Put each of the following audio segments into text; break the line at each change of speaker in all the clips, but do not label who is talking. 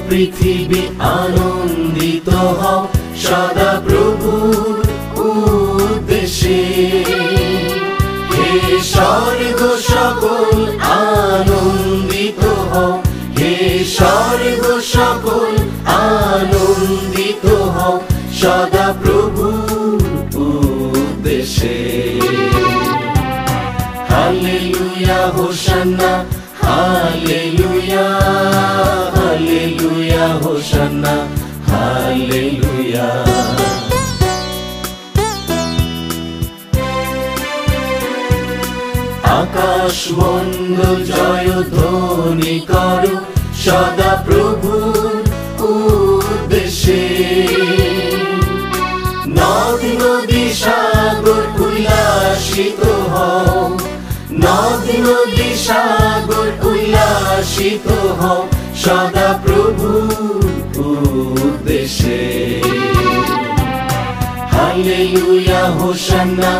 পৃথিবী আনন্দিত হও সদা প্রভুর উদ্দেশ্যে। হে স্বর্গ সকল আনন্দিত হও, হে স্বর্গ সকল আনন্দিত হও সদা প্রভুর উদ্দেশ্যে। হালেলুয়া হোসান্না, হালেলুয়া, হালেলুয়া হোসান্না, হালেলুয়া। আকাশ মণ্ডল জয় ধ্বনি করো সদা প্রভুর উদ্দেশ্যে। নদ নদী সাগর উল্লাসিত হও, নদ নদী সাগর উল্লাসিত হও সদা প্রভুর উদ্দেশ্যে। হালেলুয়া হোসান্না,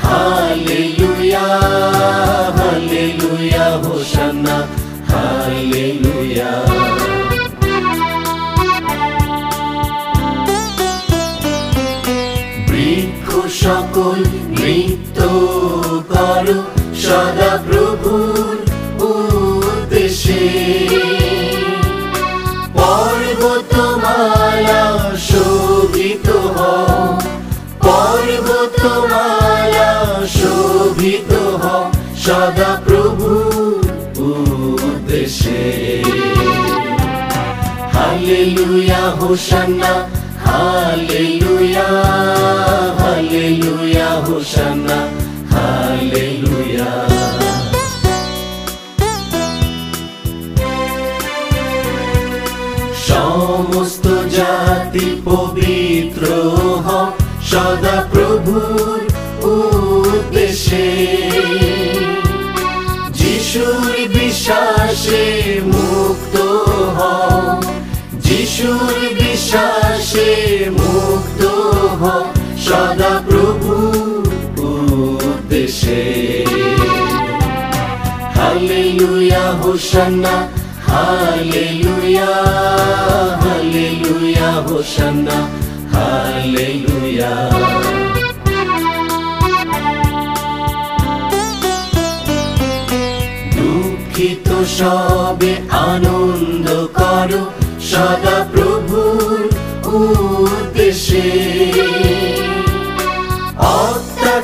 হালেলুয়া, হালেলুয়া হোসান্না, হালেলুয়া। বৃক্ষ সকল নৃত্য করো সদা প্রভুর উদ্দেশ্যে। পর্বতমালা শোভিত হও, পর্বতমালা শোভিত হও সদা প্রভুর উদ্দেশ্যে। হালেলুয়া হোসান্না, হালেলুয়া, হালেলুয়া হোসান্না, হালেলুয়া। সমস্ত জাতি পবিত্র হও সদা প্রভুর উদ্দেশ্যে। যিশুর বিশ্বাসে মুক্ত হও, যিশুর বিশ্বাসে মুক্ত হও সদা প্রভুর উদ্দেশ্যে। হালেলুয়া হোসান্না, হালেলুয়া, হালেলুয়া হোসান্না, হালেলুয়া। দুঃখিত সবে আনন্দ করো সদা প্রভুর উদ্দেশ্যে।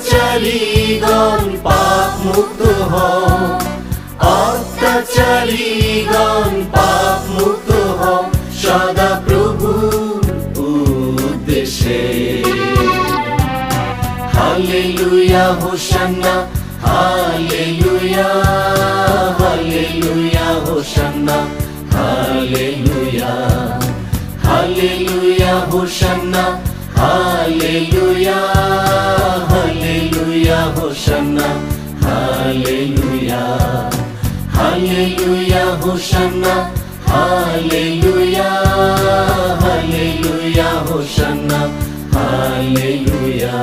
অত্যাচারীগণ পাপ মুক্ত হও, অত্যাচারীগণ পাপ মুক্ত হও সদা প্রভুর উদ্দেশ্যে। হালেলুয়া হোসান্না, হালেলুয়া, হালেলুয়া হোসান্না, হালেলুয়া। হালেলুয়া হোসান্না, হালেলুয়া, হালেলুয়া হোসান্না, হালেলুয়া। হালেলুয়া হোসান্না, হালেলুয়া, হালেলুয়া হোসান্না, হালেলুয়া।